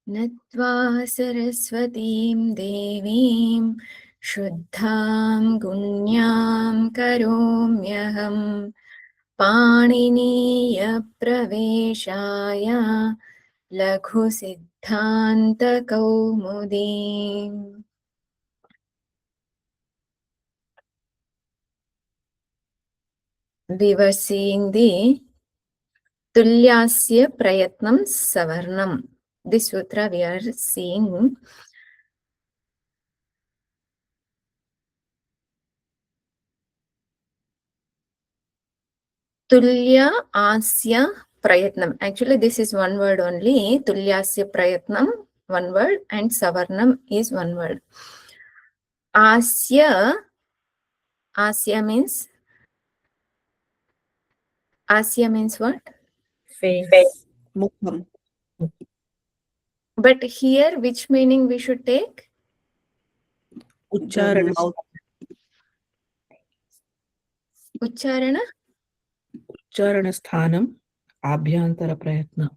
नत्वा सरस्वतीं देवीं शुद्धां गुण्यां करोम्यहं पाणिनीयप्रवेशाय लघुसिद्धान्तकौमुदीम्. We were seeing the Tulyasya Prayatnam Savarnam. This sutra we are seeing. Tulya Asya Prayatnam. Actually, this is one word only. Tulyasya Prayatnam, one word, and Savarnam is one word. Asya means what? Face. Mukham. But here, which meaning we should take? Ucharana. Ucharana? Ucharana sthanam. Abhyantara prayatna.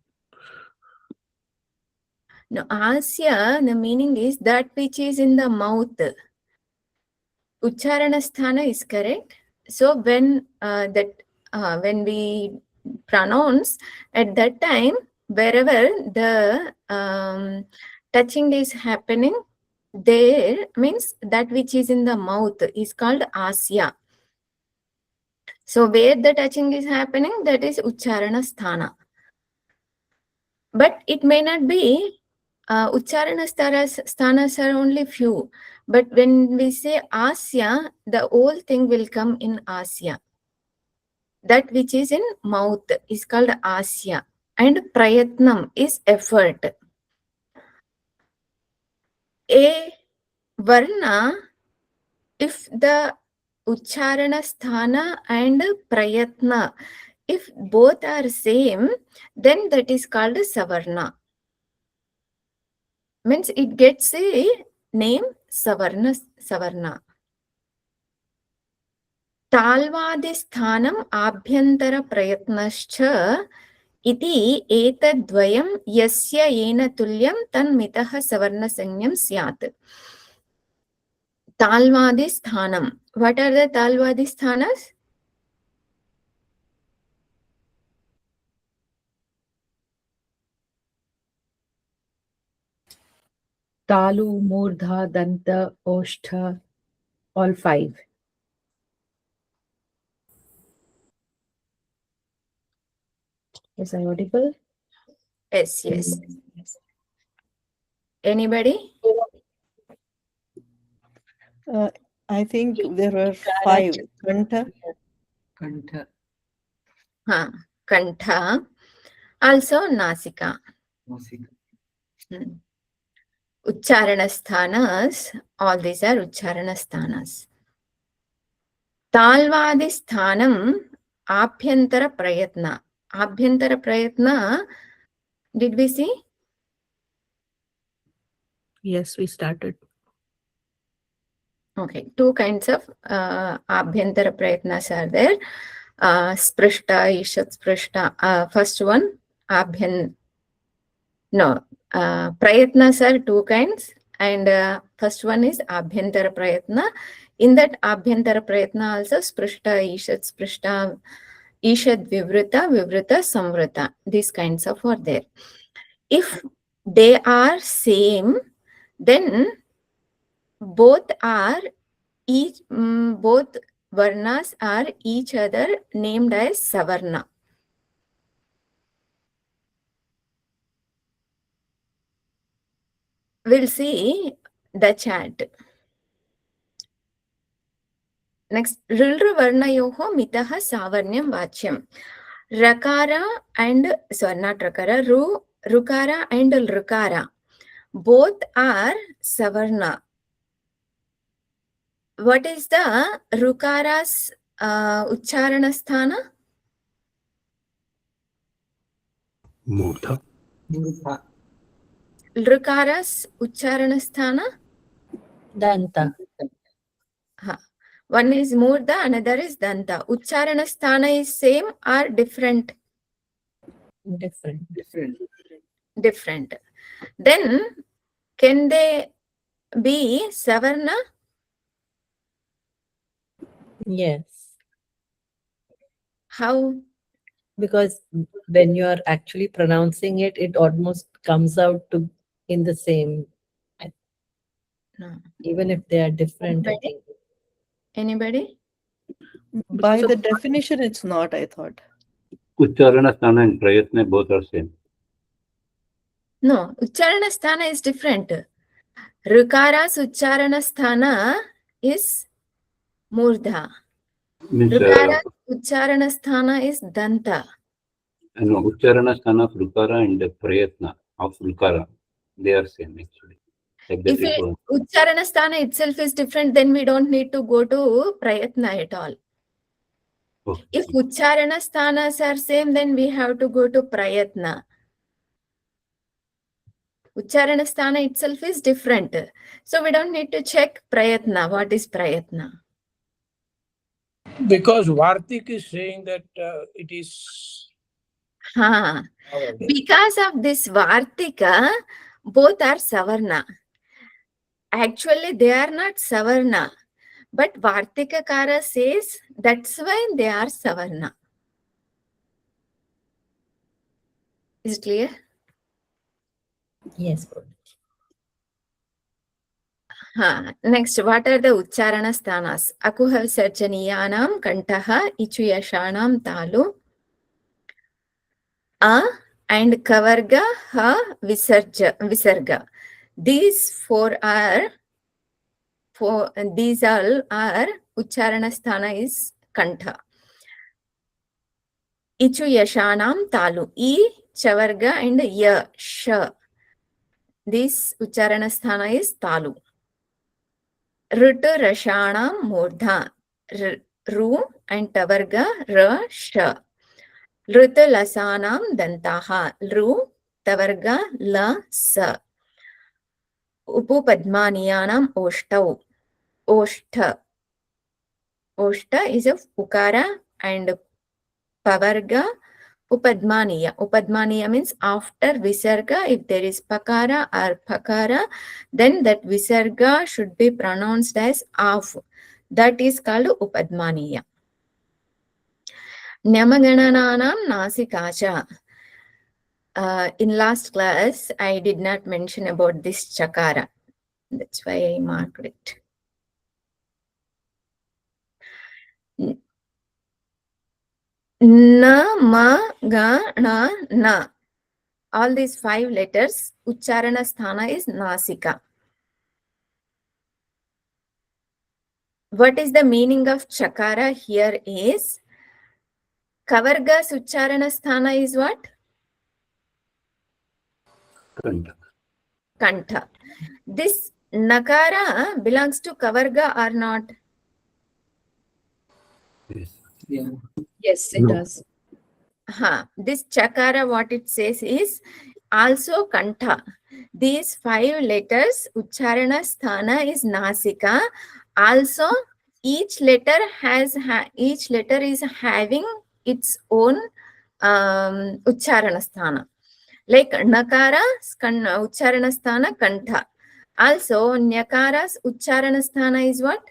No, Asya, the meaning is that which is in the mouth. Ucharana sthana is correct. So when when we pronounce at that time, wherever the touching is happening, there means that which is in the mouth is called Asya. So where the touching is happening, that is Ucharana sthana. But it may not be. Ucharana sthanas are only few. But when we say Asya, the whole thing will come in Asya. That which is in mouth is called Asya. And Prayatnam is effort. A Varna, if the Ucharana sthana and Prayatna, if both are same, then that is called Savarna. Means it gets a name Savarna. ताल्वादिस्थानम् आभ्यन्तरप्रयत्नश्च इति एतद्वयं यस्य येन तुल्यं तन्मितः सवर्णसंज्ञं स्यात्. ताल्वादिस्थानम्. What are the ताल्वादिस्थानास? Talu, Murdha, Danta, Oshtha, all 5. Is I audible? Yes. Anybody? I think there are 5. Kantha. Kantha. Also Nasika. Ucharana sthanas. All these are Ucharana sthanas. Talvadi sthanam Abhyantara prayatna. Abhyantara prayatna, did we see? Yes, we started. Okay, 2 kinds of Abhyantara prayatnas are there. Sprishta, Ishat Sprishta. First one, prayatnas are 2 kinds. And first one is Abhyantara prayatna. In that Abhyantara prayatna also Sprishta, Ishat Sprishta, Ishad Vivrita, Vivrita Samvrita. These kinds of are there. If they are same, then both varnas are each other named as Savarna. We'll see the chart. Next, Rilra Varna Yoho Mitaha Savarnyam Vachyam. Rakara and, sorry, not Rakara, Rukara and Rukara. Both are Savarna. What is the Rukara's Ucharana sthana? Murdha. Rukara's Ucharana sthana? Danta. One is Murdha, another is Danta. Ucharana sthana is same or different? Different. Different. then can they be savarna? Yes. How? Because when you are actually pronouncing it, it almost comes out to in the same, No. even if they are different, I Anybody? think. Anybody? By Because the of- definition, it's not, I thought. Ucharana sthana and prayatna both are same. No, ucharana sthana is different. Rukara's ucharana sthana is murdha. Means Rukara's ucharana sthana is danta. no, Ucharana sthana of Rukara and Prayatna of Rukara, they are same actually. Like that If it was. ucharana sthana itself is different, then we don't need to go to prayatna at all. Okay. If ucharana sthanas are same, then we have to go to prayatna. Ucharana sthana itself is different. So we don't need to check prayatna. What is prayatna? Because Vartik is saying that it is. Because of this Vartika, both are Savarna. Actually, they are not Savarna. But Vartika Kara says that's why they are Savarna. Is it clear? Yes. Next, what are the Ucharana sthanas? Akuha Sarjaniyanam Kantaha Ichu Yashanam Talu A and Kavarga Ha Visarga. These all are Ucharana sthana is Kantha. Ichu Yashanam Talu. I, Chavarga and Ya, Sha. This Ucharana sthana is Talu. Rutu Rashanam Murdha. Ru and Tavarga Ra Sha. Rutu Lasanam Dantaha. Ru Tavarga La Sa. Upu Padmaniyanam Oshtau. Oshtha. Oshta is a Pukara and Pavarga Upadmaniya. Upadmaniya means after Visarga, if there is Pakara or Pakara, then that Visarga should be pronounced as Af. That is called Upadmaniya. Nyamaganananam Nasikacha. In last class, I did not mention about this Chakara. That's why I marked it. Na, ma, ga, na, na. All these 5 letters, Ucharana sthana is Nasika. What is the meaning of Chakara here is, Kavarga's Ucharana sthana is what? Kanta. Kantha. This Nakara belongs to Kavarga or not? Yes. Yes, it No. does. This Chakara, what it says is also Kantha. These 5 letters, Ucharana sthana is Nasika. Also, each letter is having its own Ucharana sthana. Like Nakara, Ucharana sthana Kantha. Also, Nyakara's Ucharana sthana is what?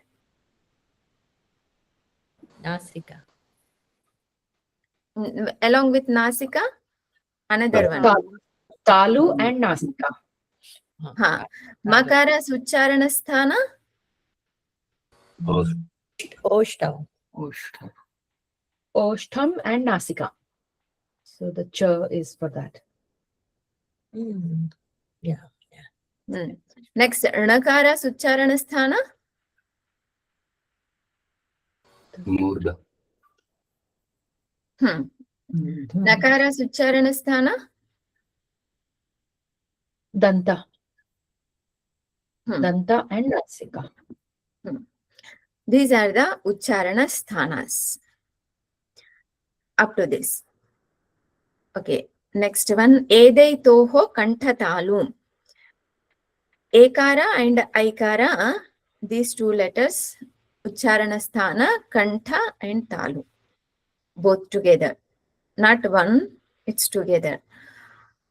Nasika. Along with Nasika, another one. Talu and Nasika. Makara's Ucharana sthana? Oshtau. Oshtham and Nasika. So the ch is for that. Yeah. Next, णakara's Ucharana sthana? Murdha. Nakara's Ucharana sthana? Danta. Danta and Nasika. These are the Ucharana sthanas. Up to this. Okay. Next one. Edai toho kantha talu. Ekara and Aikara, these 2 letters, Ucharana sthana, Kantha and Talu. Both together. Not one, it's together.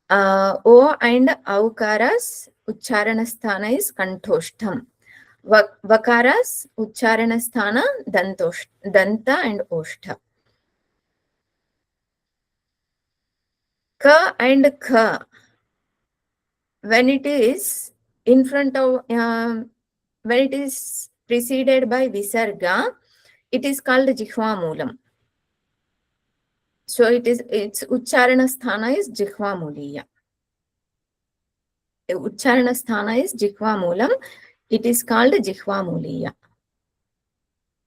O and Aukaras Uchcharanasthana is Kantoshtam. Vakaras Uchcharanasthana Danta and Oshta. Ka and Ka, when it is in front of, when it is preceded by Visarga, it is called Jihva Moolam. So its Uchcharana Sthana is Jihva Muliya. Uchcharana Sthana is Jihva Moolam. It is called Jihva Muliya.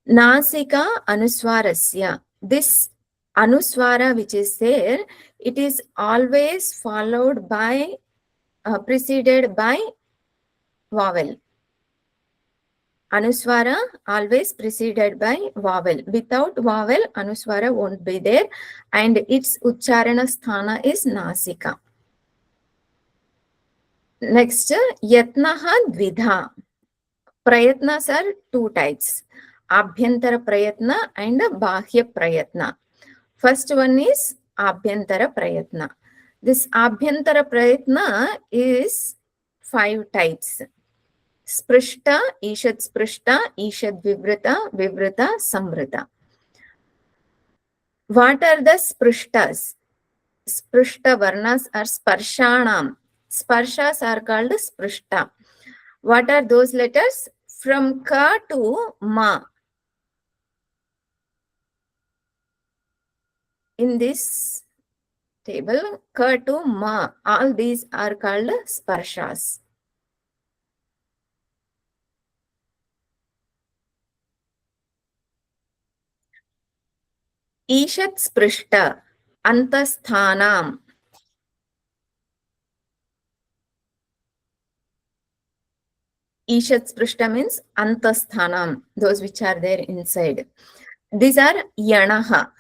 Nasika Anuswarasya. This Anuswara which is there, it is always followed by, preceded by vowel. Anuswara always preceded by vowel. Without vowel, Anuswara won't be there, and its Uchcharana Sthana is Nasika. Next, Yatnaha Dvidha. Prayatnas are two types, Abhyantara Prayatna and Bahya Prayatna. First one is Abhyantara Prayatna. This Abhyantara Prayatna is 5 types. Sprishta, Ishad Sprishta, Ishad Vivrita, Vivrita, Samvrita. What are the Sprishtas? Sprishta Varnas are Sparshanam. Sparshas are called Sprishta. What are those letters? From Ka to Ma. In this table, Ka to Ma, all these are called Sparshas. Ishat Sprishta, Antasthanam. Ishat Sprishta means Antasthanam, those which are there inside. These are Yanaha.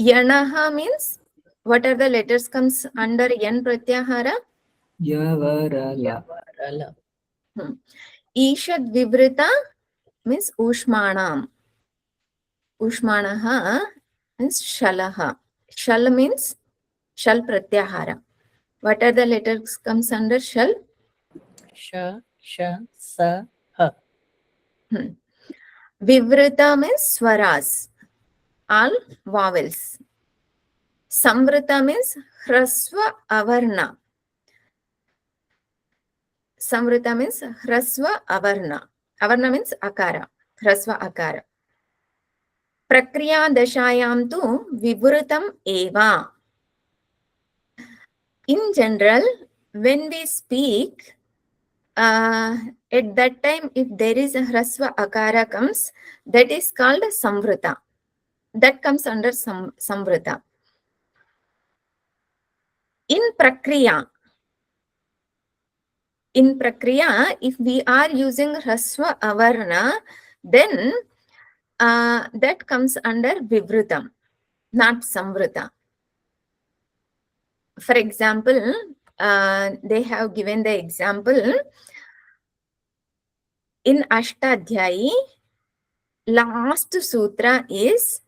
Yanaha means, what are the letters comes under Yan Pratyahara? Yavarala. Ishad Vivrita means Ushmanam. Ushmanaha means Shalaha. Shal means Shal Pratyahara. What are the letters comes under Shal? Sha, Sha, Sa, Ha. Vivrita means Swaras, all vowels. Samvrita means Hrasva Avarna. Samvrita means Hrasva Avarna. Avarna means Akara. Hrasva Akara. Prakriya Dashayam tu Vivrutam Eva. In general, when we speak, at that time, if there is a Hrasva Akara comes, that is called Samvrita. That comes under Samvrita. In Prakriya, if we are using Hrasva Avarna, then that comes under Vivrutam, not Samvrita. For example, they have given the example in Ashtadhyayi, last sutra is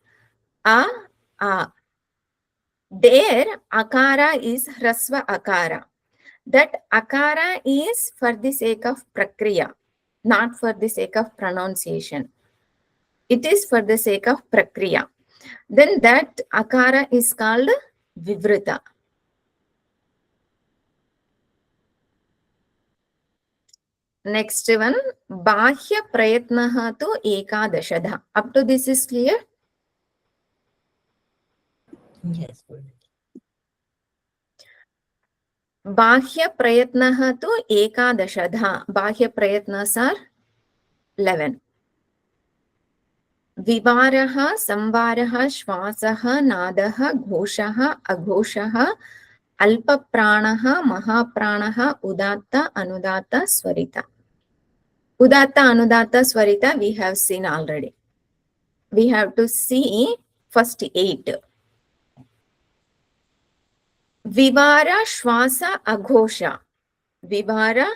A. There, Akara is Hrasva Akara. That Akara is for the sake of Prakriya, not for the sake of pronunciation. It is for the sake of Prakriya. Then that Akara is called Vivrita. Next one, Bahya Prayatnaha tu Ekadashadha. Up to this is clear? Yes. Bahya Prayatnaha tu Ekadashadha. Bahya Prayatnas are 11. Vivaraha, Samvaraha, Shvasaha, Nadaha, Ghoshaha, Aghoshaha, Alpa Pranaha, Mahapranaha, Udatta, Anudatta, Swarita. Udatta, Anudatta, Swarita we have seen already. We have to see first 8. Vivara, Shvasa, Aghosha. Vivara,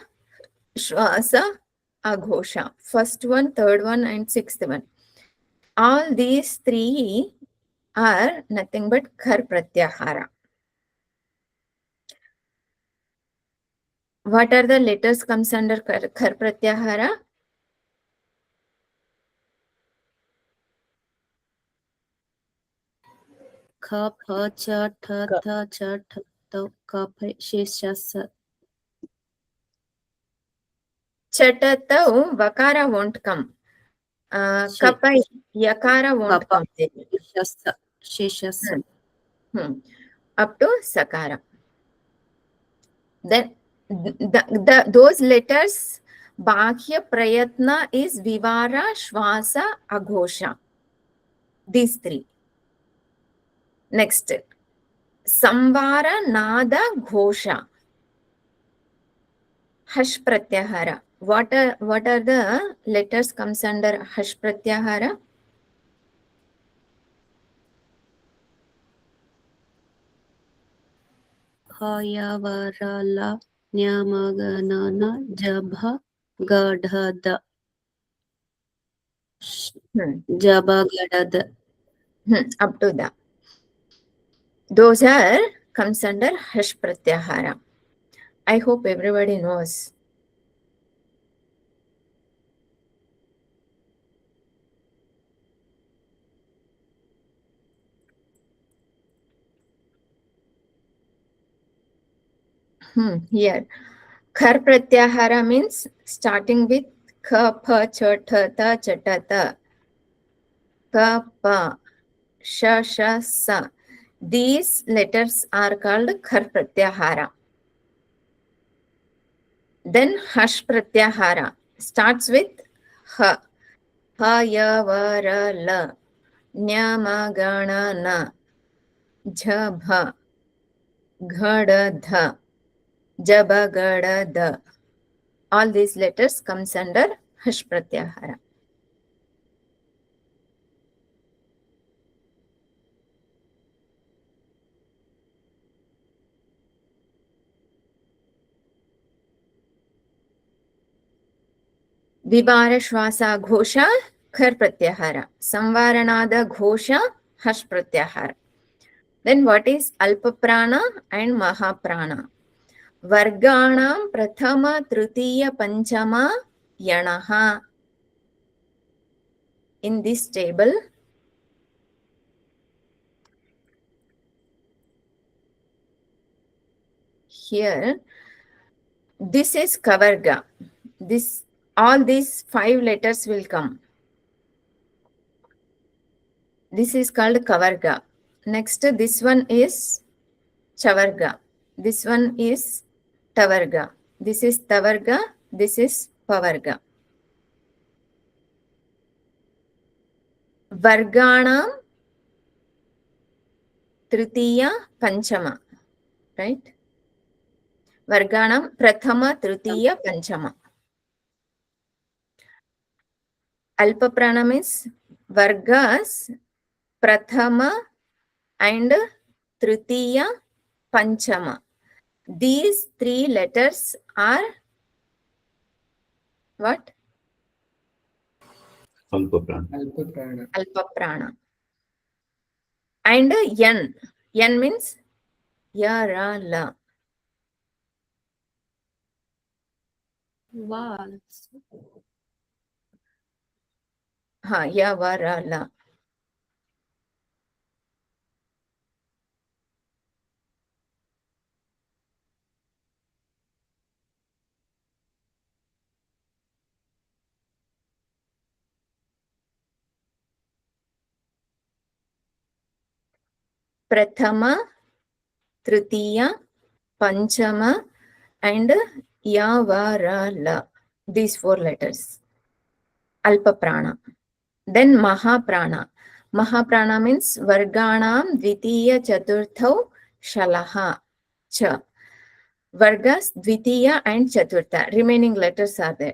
Shvasa, Aghosha. First one, third one, and 6th one. All these 3 are nothing but khar pratyahara. What are the letters comes under khar pratyahara? Ka, pa, cha, ta, ta, cha, ta, ta, ka, pa, she, sha, sa. Chatatau vakara won't come. Kapai yakara won't Papa. come. Sha, sa. She, sha, sa. Up to sakara. Then those letters, Bhakya Prayatna is Vivara, Shvasa, Aghosha. These three. Next. Samvara, Nada, Ghosha. Hash Pratyahara. What are the letters comes under Hash Pratyahara? Ha, ya, va, ra, la, nya, ma, ga, na, na, jabha, ga, dha, da. Jaba, ga, da. Up to that. Those are comes under Hash Pratyahara. I hope everybody knows. Here, Khar Pratyahara means starting with Kha, Pa, Cha, Tha, Ta, Cha, Ta, Ta. Ka, Pa, Sha, Sha, Sa. These letters are called Khar Pratyahara. Then Hash Pratyahara starts with Ha. Ha, Ya, Va, Ra, La. Nya, Ma, Ga, Na, Na. Jha, Bha. Gha, Da, Dha. Jaba, Ga, Da, Da. All these letters comes under Hash Pratyahara. Vibara Shvasa Ghosha, Khar Pratyahara. Samvaranada Ghosha, Hash Pratyahara. Then what is Alpa Prana and Mahaprana? Varganam Prathama Tritiya Panchama Yanaha. In this table, here, this is Kavarga. All these 5 letters will come. This is called Kavarga. Next, this one is Chavarga. This one is Tavarga. This is Tavarga. This is Pavarga. Varganam Tritiya Panchama. Right? Varganam Prathama Tritiya Panchama. Alpa Pranam is Vargas Prathama and Tritiya Panchama. These 3 letters are what? Alpa Prana. Alpa Prana. And Yan. Yan means Ya, Ra, La. Wow. Ya, Va, Ra, La. Prathama, Tritiya, Panchama, and Ya, Va, Ra, La. These 4 letters. Alpa Prana. Then Mahaprana. Mahaprana means Varganam Dvitiya Chaturthau Shalaha Cha. Vargas Dvitiya and Chaturtha. Remaining letters are there.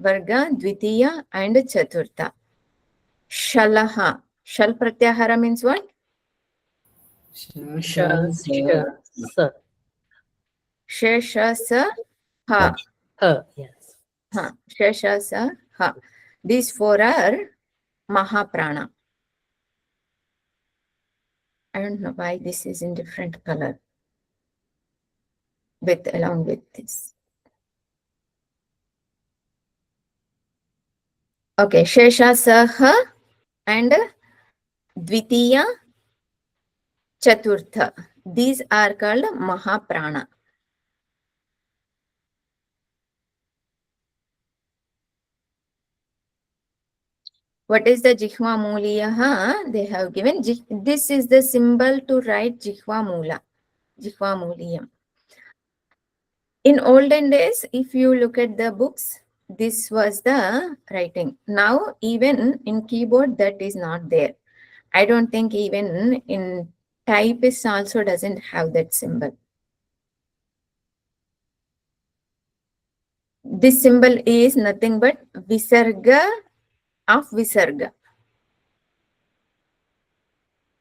Varga, Dvitiya and Chaturtha. Shalaha. Shal Pratyahara means what? Sha, sha, sa. Shesha Sa Ha. Yes. Shesha Sa Ha. These 4 are Mahaprana. I don't know why this is in different color along with this. Okay, Shesha Saha and Dvitiya Chaturtha. These are called Mahaprana. What is the Jihva Muliyaha? They have given, this is the symbol to write Jihva Mula, Jihva Muliyam. In olden days, if you look at the books, this was the writing. Now, even in keyboard, that is not there. I don't think even in typist also doesn't have that symbol. This symbol is nothing but Visarga of Visarga.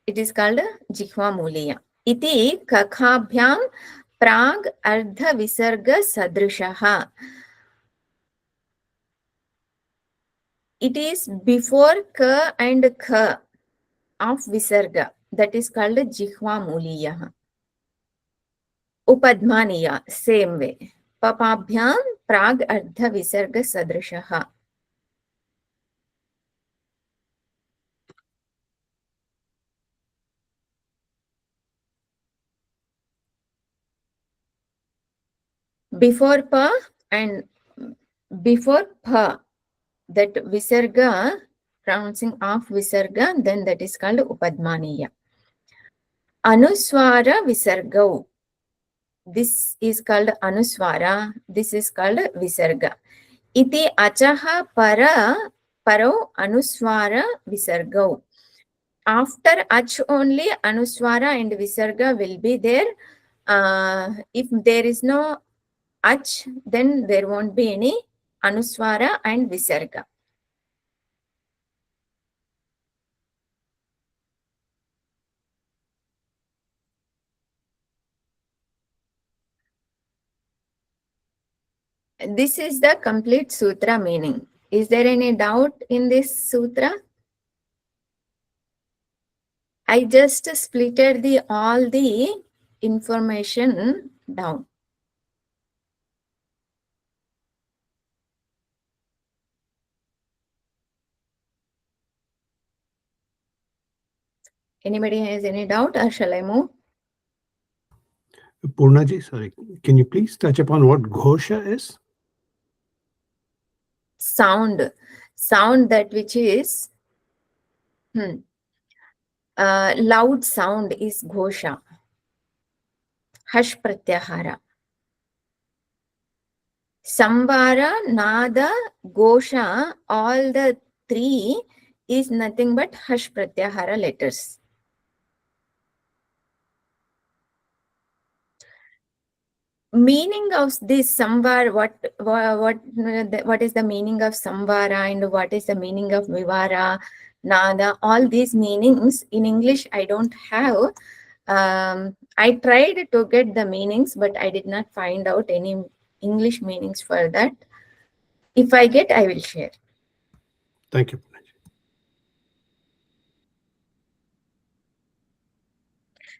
It is called Jihva Muliya. Iti kakhabhyam prag ardha visarga sadrishaha. It is before ka and kha of visarga. That is called Jihva Muliya. Upadmaniya, same way. Papabhyam prag ardha visarga sadrishaha. Before pa and before pa, that visarga, pronouncing of visarga, then that is called upadmaniya. Anuswara visargau. This is called anuswara. This is called visarga. Iti achaha paro anuswara visargau. After ach only anuswara and visarga will be there. If there is no ach, then there won't be any anuswara and visarga. This is the complete sutra meaning. Is there any doubt in this sutra? I just splitted all the information down. Anybody has any doubt, or shall I move? Purnaji, sorry, can you please touch upon what ghosha is? Sound that which is loud sound is ghosha. Hash pratyahara. Samvara, nada, ghosha, all the three is nothing but hash pratyahara letters. Meaning of this samvara, what is the meaning of samvara and what is the meaning of vivara, nada, all these meanings in English I don't have. I tried to get the meanings, but I did not find out any English meanings for that. If I get, I will share. Thank you, Purnaji.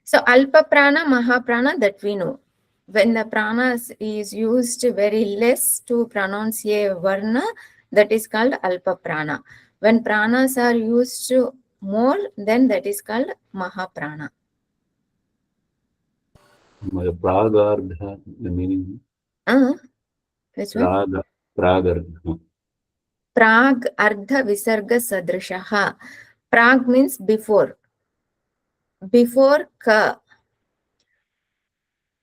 So alpa prana, mahaprana, that we know. When the pranas is used very less to pronounce a varna, that is called alpa prana. When pranas are used more, then that is called mahaprana. Pragardha, the meaning. Which one? Pragardha. Prag ardha visarga sadrishaha. Prag means before. Before ka.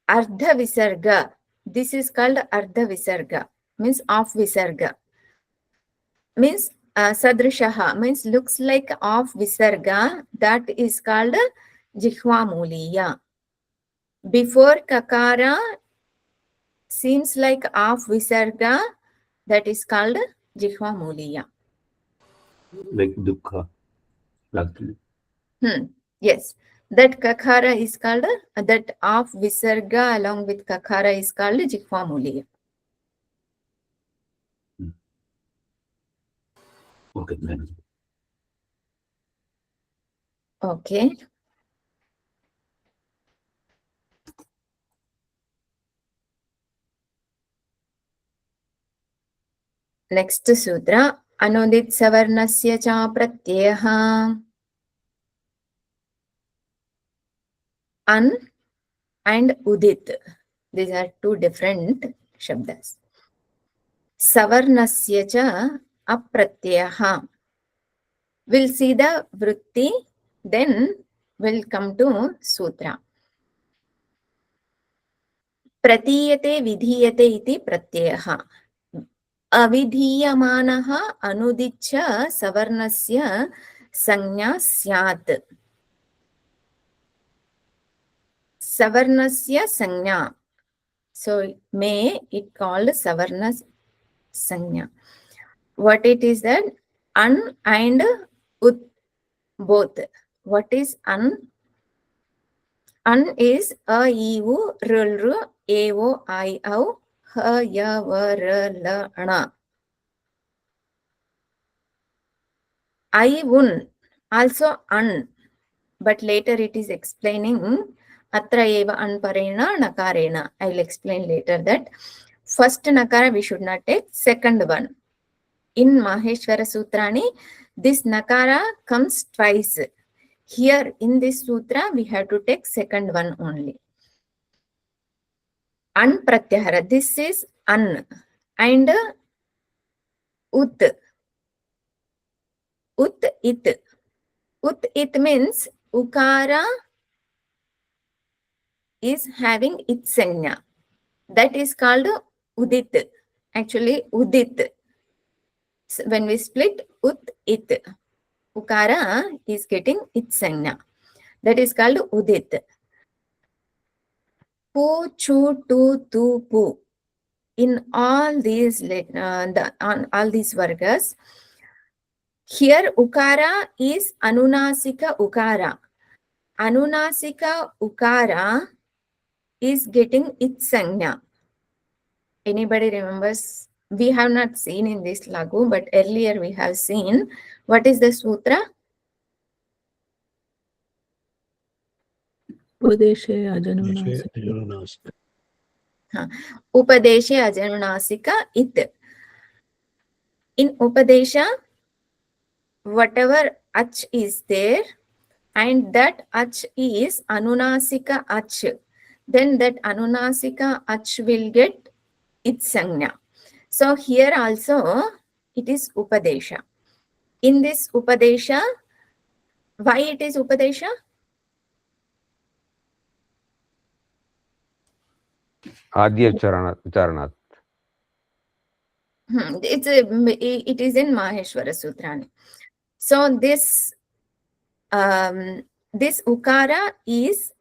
Ardha visarga. This is called ardha visarga. Means of visarga. Means sadrishaha. Means looks like of visarga. That is called jihva muliya. Before kakara seems like of visarga. That is called jihva muliya. Like dukkha. Yes. That kakara is called, that of visarga along with kakara is called jihva muliya. Okay, then. Okay. Next sutra. Anudit savarnasya cha pratyaha. An and udit. These are two different shabdas. Savarnasya cha apratyaha. We'll see the vritti, then we'll come to sutra. Pratiyate vidhiyate iti pratyaha. Avidhiyamanaha anudiccha savarnasya sanya syat. Savarnasya sanya. So may it called savarna sanya. What it is that? An and ut both. What is an? An is a, e, u, r, r, e, o, I, o, h, ya, v, r, l, na. I, un, also an, but later it is explaining atra eva anparena nakarena. I will explain later that. First nakara we should not take, second one. In Maheshwara Sutrani, this nakara comes twice. Here in this sutra, we have to take second one only. An pratyahara. This is an and ut. Ut it. Ut it means ukara is having its sanya. That is called udit. Actually, udit. So when we split ut it, ukara is getting its sanya. That is called udit. Pu, chu, tu, tu, pu. In all these all these vargas, here ukara is anunasika ukara. Anunasika ukara is getting its sanya. Anybody remembers? We have not seen in this laghu, but earlier we have seen. What is the sutra? Upadeshe ajanunasika. Upadeshe ajanunasika it. In Upadesha, whatever ach is there, and that ach is anunasika ach, then that anunasika ach will get its sanya. So here also it is Upadesha. In this Upadesha, why it is Upadesha? Adya Charanat. It is in Maheshwara Sutrani. So this this ukara is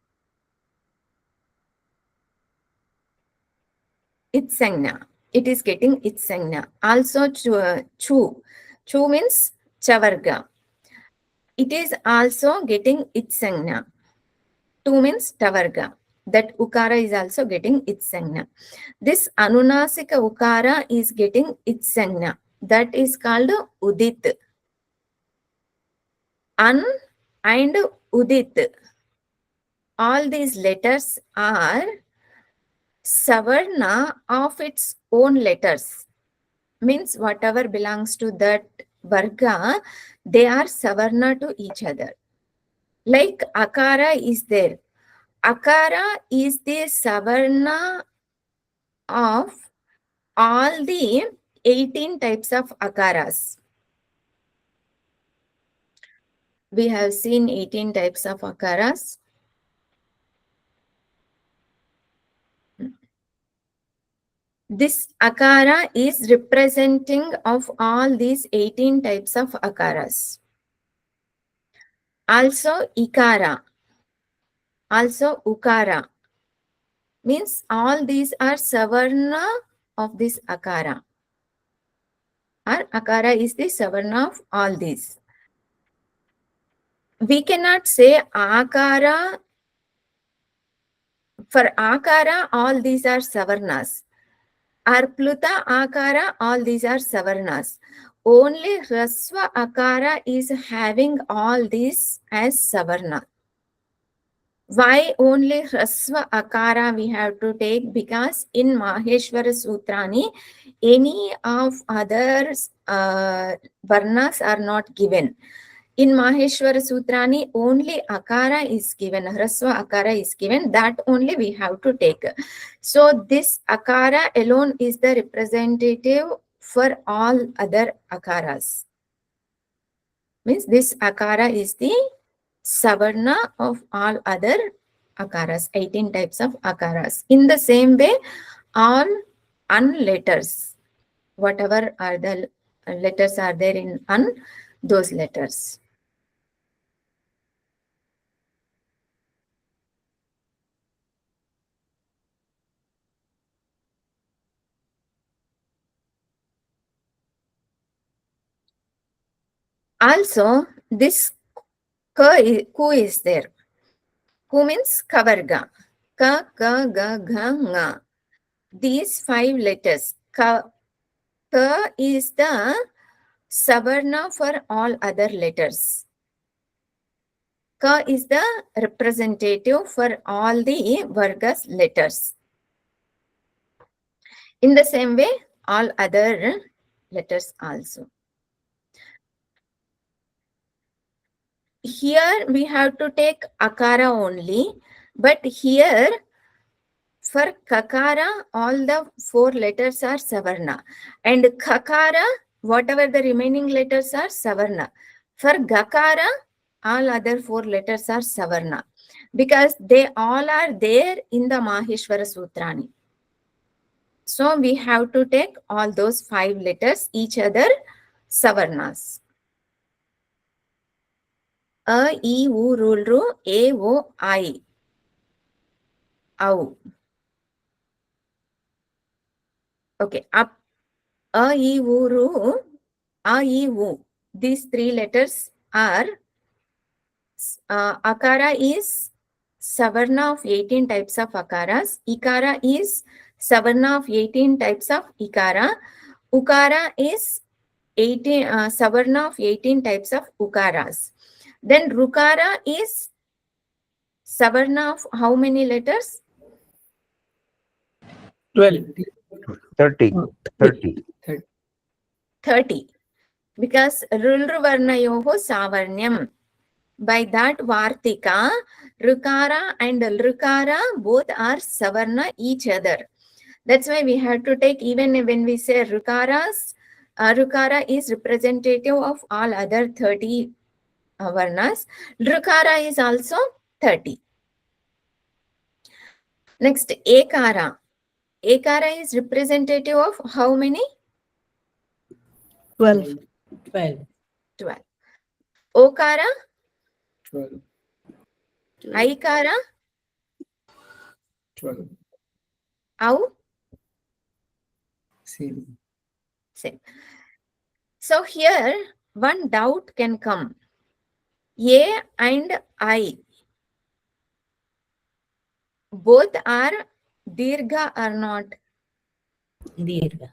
its sanya. It is getting its sanya. Also chu. Chu means chavarga. It is also getting its sanya. Tu means tavarga. That ukara is also getting its sanya. This anunasika ukara is getting its sanya. That is called udit. An and udit. All these letters are savarna of its own letters. Means whatever belongs to that varga, they are savarna to each other. Like akara is there. Akara is the savarna of all the 18 types of akaras. We have seen 18 types of akaras. This akara is representing of all these 18 types of akaras. Also ikara. Also ukara. Means all these are savarna of this akara. Or akara is the savarna of all these. We cannot say akara. For akara, all these are savarnas. Arpluta akara, all these are savarnas. Only rasva akara is having all these as savarna. Why only Hrasva Akara we have to take? Because in Maheshwara Sutrani, any of other varnas are not given. In Maheshwara Sutrani, only Akara is given, Hrasva Akara is given, that only we have to take. So this Akara alone is the representative for all other Akaras. Means this Akara is the Savarna of all other Akaras, 18 types of Akaras. In the same way, all unletters, whatever are the letters are there in those letters. Also, this ku is there. Ku means kavarga. Ka, ka, ga, gha, nga. These 5 letters. Ka is the savarna for all other letters. Ka is the representative for all the vargas letters. In the same way, all other letters also. Here we have to take akara only, but here for kakara, all the 4 letters are savarna, and kakara, whatever the remaining letters are savarna. For gakara, all other 4 letters are savarna, because they all are there in the Maheshwara Sutrani. So we have to take all those 5 letters, each other savarnas. A, I, U, Ru, Ru, A, O, I. Au. Okay, up. A, I, U, Ru, A, I, U. These 3 letters are, Akara is Savarna of 18 types of Akaras. Ikara is Savarna of 18 types of Ikara. Ukara is Savarna of 18 types of Ukaras. Then Rukara is Savarna of how many letters? 12. 30. 30. Because Rulruvarnayoho Savarnyam. By that Vartika, Rukara and Lrukara both are Savarna each other. That's why we have to take, even when we say Rukaras, Rukara is representative of all other 30 Varnas. Lrukara is also 30. Next, Ekara. Ekara is representative of how many? 12. 12. 12. Okara? 12. Aikara? 12. Au? Same. Same. So here, one doubt can come. A and I, both are Dirgha or not? Dirgha.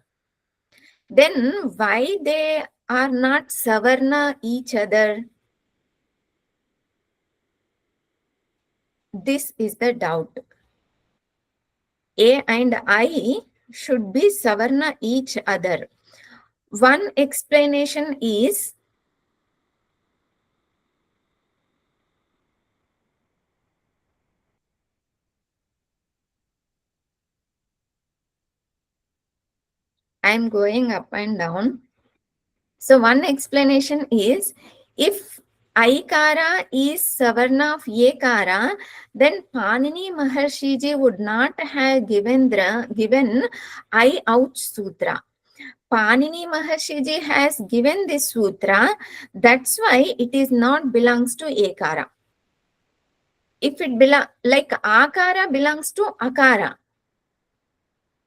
Then why they are not Savarna each other? This is the doubt. A and I should be Savarna each other. One explanation is I'm going up and down. So one explanation is, if Aikara is Savarna of Ekara, then Panini Maharshiji would not have given I Ouch Sutra. Panini Maharshiji has given this sutra, that's why it is not belongs to Ekara. If it belongs, like Akara belongs to Akara.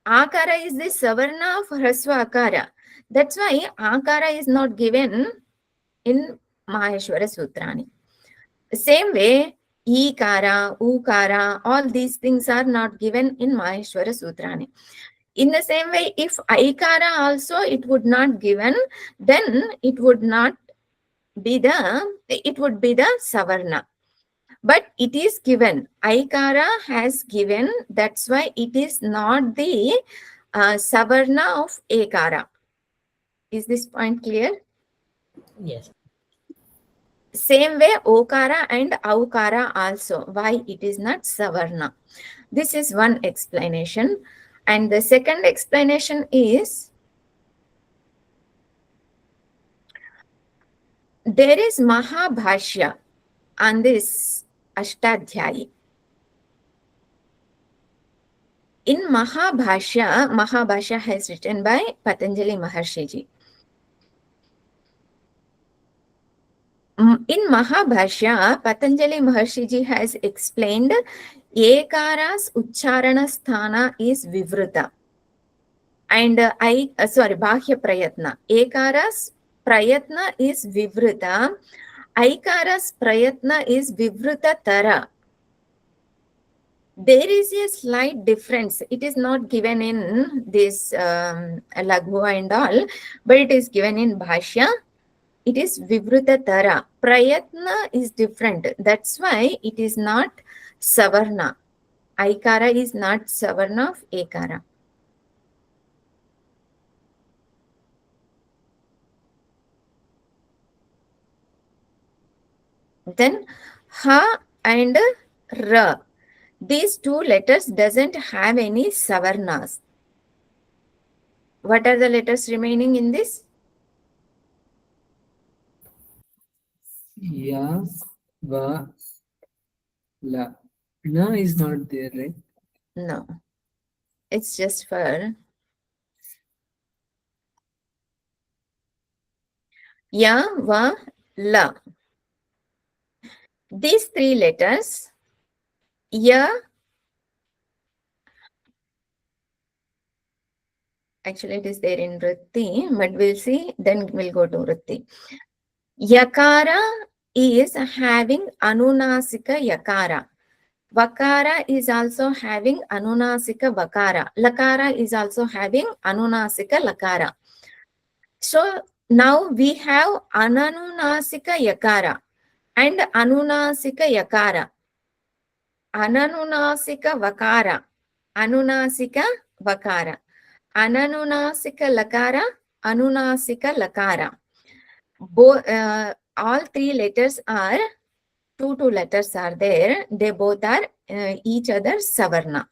Akara is the Savarna of Hrasva Akara. That's why Akara is not given in Maheshwara Sutrani. Same way, Ikara, Ukara, all these things are not given in Maheshwara Sutrani. In the same way, if Aikara also it would not given, then it would not be it would be the Savarna. but it is given. Aikara has given. That's why it is not the savarna of ekara. Is this point clear? Yes. Same way, okara and aukara also. Why it is not savarna? This is one explanation. And the second explanation is, there is Mahabhashya on this Ashtadhyayi. In Mahabhashya has written by Patanjali Maharshiji. In Mahabhashya, Patanjali Maharshiji has explained Ekara's Uchcharana Sthana is Vivruta. And Bhahya Prayatna. Ekara's Prayatna is Vivruta. Aikara's Prayatna is Vivruta Tara. There is a slight difference. It is not given in this Laghu and all, but it is given in Bhashya. It is Vivruta Tara. Prayatna is different. That's why it is not Savarna. Aikara is not Savarna of Ekara. Then Ha and Ra. These two letters doesn't have any Savarnas. What are the letters remaining in this? Ya, Va, La. Na is not there, right? No. It's just for Ya, Va, La. These three letters, Ya, actually it is there in Vritti, but we'll see, then we'll go to Vritti. Yakara is having Anunasika Yakara. Vakara is also having Anunasika Vakara. Lakara is also having Anunasika Lakara. So now we have Ananunasika Yakara and Anunasika Yakara. Ananunasika Vakara. Anunasika Vakara. Ananunasika Lakara. Anunasika Lakara. All three letters are, two letters are there. They both are each other Savarna.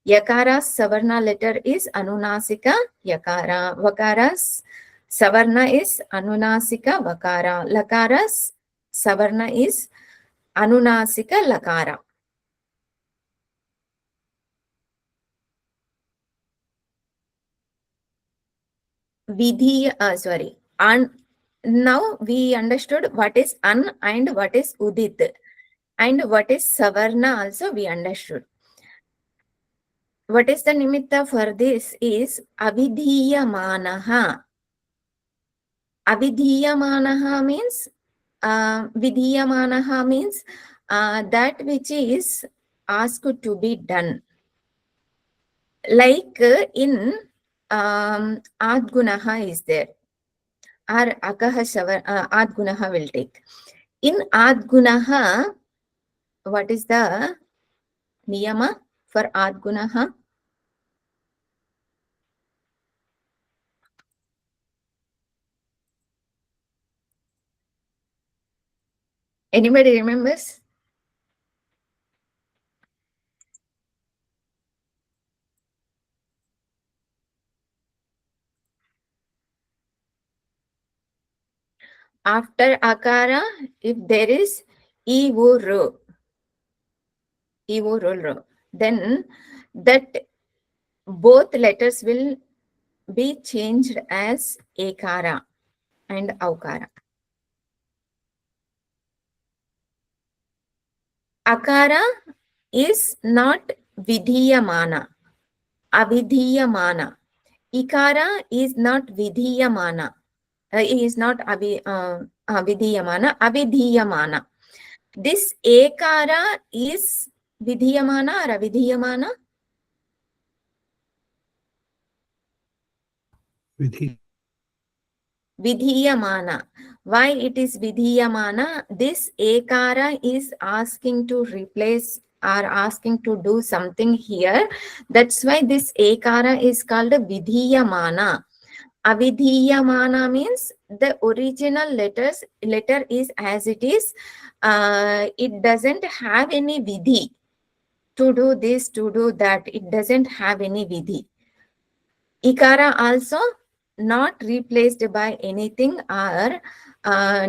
Yakara's Savarna letter is Anunasika Yakara. Vakara's Savarna is Anunasika Vakara. Lakara's Savarna is Anunasika Lakara. Now we understood what is An and what is Udit. And what is Savarna also we understood. What is the nimitta for this is Avidhiyamanaha. Avidhiyamanaha means Vidhiyamanaha means that which is asked to be done. Like in Adgunaha is there. Or Akaha Adgunaha will take. In Adgunaha, what is the niyama for Adgunaha? Anybody remembers? After Akara, if there is Ivuru, then that both letters will be changed as Ekara and Aukara. Akara is not Vidhiyamana, Avidhiyamana. Ikara is not Vidhiyamana. Is not Vidhiyamana, Avidhiyamana. This Ekara is Vidhiyamana or Avidhiyamana? Vidhi. Vidhiyamana. Why it is vidhiyamana? This ekara is asking to replace or asking to do something here. That's why this ekara is called vidhiyamana. Avidhiyamana means the original letter is as it is. It doesn't have any vidhi to do this, to do that. It doesn't have any vidhi. Ikara also not replaced by anything or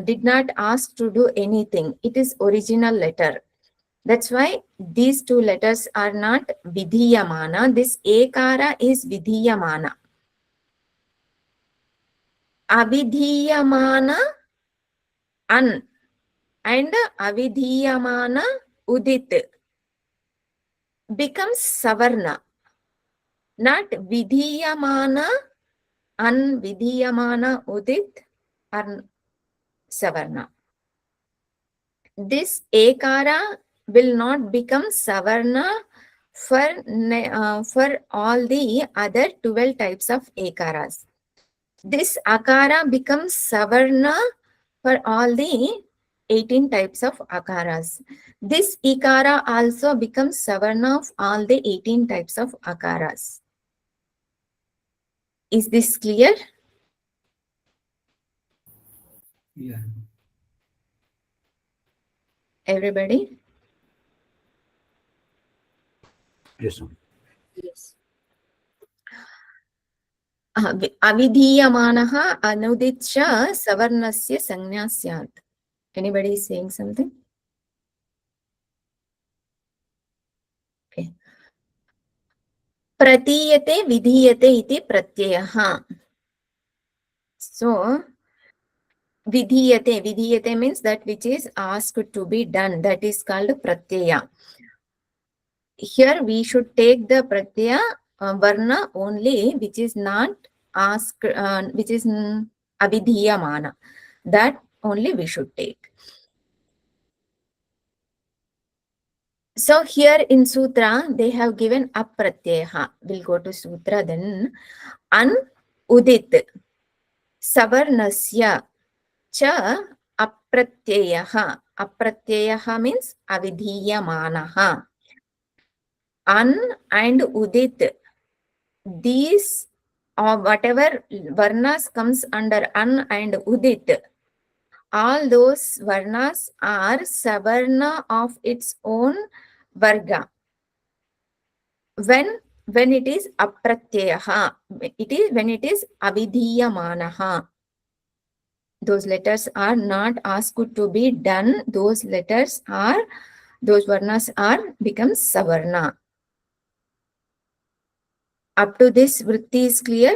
did not ask to do anything. It is original letter. That's why these two letters are not vidhiyamana. This ekara is vidhiyamana. Avidhiyamana an and avidhiyamana udit becomes savarna, not vidhiyamana, anvidhiyamana udit are savarna. This ekara will not become savarna for all the other 12 types of ekaras. This akara becomes savarna for all the 18 types of akaras. This ikara also becomes savarna of all the 18 types of akaras. Is this clear? Yeah. Everybody? Yes, ma'am. Yes. Avidhiyamanaha anuditcha savarnasya sanya syat. Anybody is saying something? Okay. Pratiyate vidhiyate iti pratyayaha. So, vidhiyate means that which is asked to be done. That is called pratyaya. Here we should take the pratyaya varna only which is not asked, which is avidhiyamana. That only we should take. So here in Sutra, they have given apratyaha. We'll go to Sutra then. An udit savarnasya cha apratyayaha. Apratyayaha means avidhiyamanaha. An and udit. These or whatever varnas comes under an and udit, all those varnas are savarna of its own varga. When it is apratyayaha, it is when it is avidhiyamanaha. Those letters are not asked to be done. Those letters are, those varnas are becomes savarna. Up to this, vritti is clear?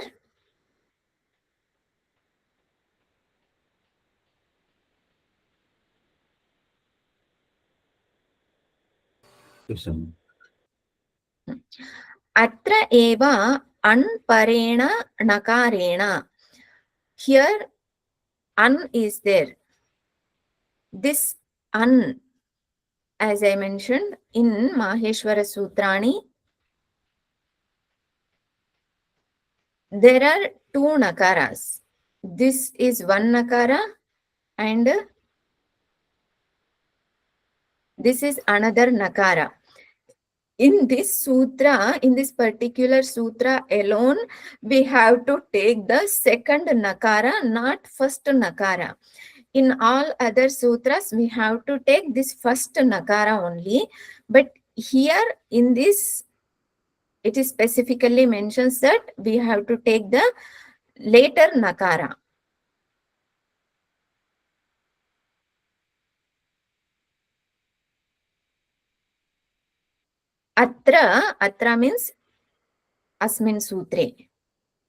Yes, ma'am. Atra eva anparena nakarena. Here, an is there. This an, as I mentioned in Maheshwara Sutrani, there are two nakaras. This is one nakara and this is another nakara. In this sutra, in this particular sutra alone, we have to take the second nakara, not first nakara. In all other sutras, we have to take this first nakara only. But here in this, it is specifically mentions that we have to take the later nakara. Atra means asmin sutre.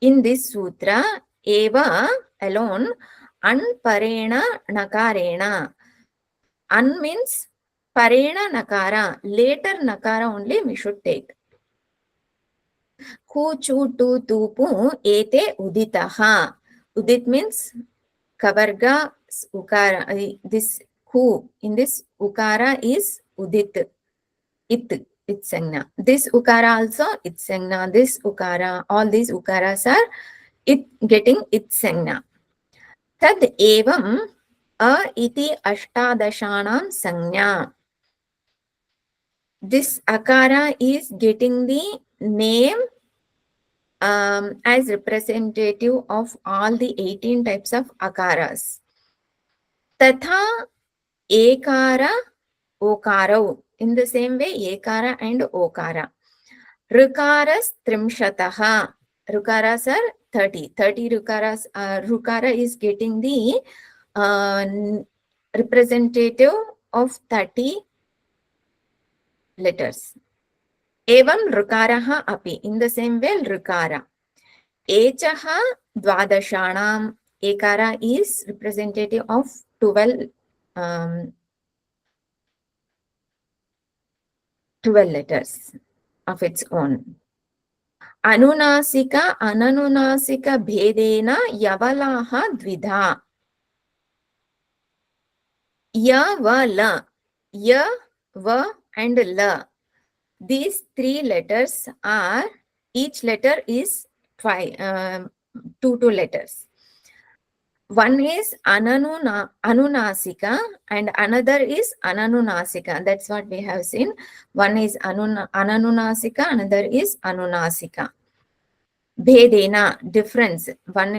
In this sutra, eva alone, anparena nakarena. An means parena nakara. Later nakara only we should take. Ku chu tu tupu ete uditaha. Udit means kavarga ukara. This ku in this ukara is udit. It's sangna. This ukara also it's sangna. This ukara, all these ukaras are it getting its sangna. Tad evam a iti ashtadashanam sanya. This akara is getting the name as representative of all the 18 types of akaras. Tatha ekara okara. In the same way, ekara and okara. Rukaras trimshataha. Rukaras are 30. 30 rukaras. Rukara is getting the representative of 30 letters. Evam rukaraha api. In the same way, rukara. Echaha dvadashanam. Ekara is representative of 12 letters of its own. Anunasika ananunasika bhedena yavalaha dvidha. Ya va la. Ya va and la. These three letters are, each letter is two letters. One is anunasika and another is ananunasika. That's what we have seen. One is ananunasika, another is anunasika. Bhedena, difference. One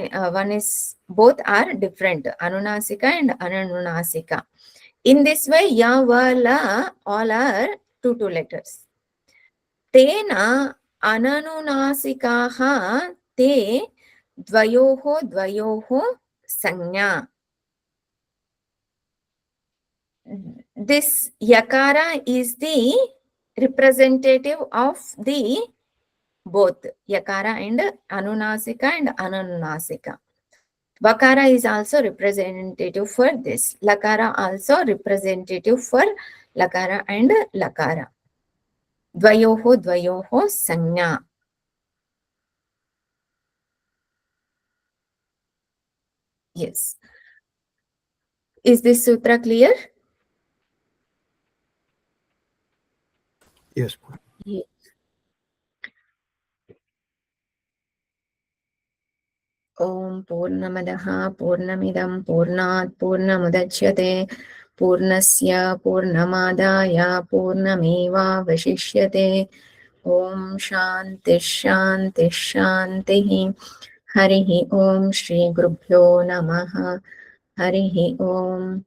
is, both are different. Anunasika and ananunasika. In this way, ya, va, la, all are two letters. Tena ananunasikaha te dvayoho sanya. This yakara is the representative of the both yakara and anunasika and ananunasika. Vakara is also representative for this. Lakara also representative for lakara and lakara. Dvayoho sanya. Yes. Is this sutra clear? Yes. Yes. Om Purnamadaha Purnamidam Purnat Purnamudachyate Purnasya Purnamadaya Purnameva Vashishyate. Om Shanti Shanti Shanti. Harihi Om Shri Gurubhyo Namaha. Harihi Om.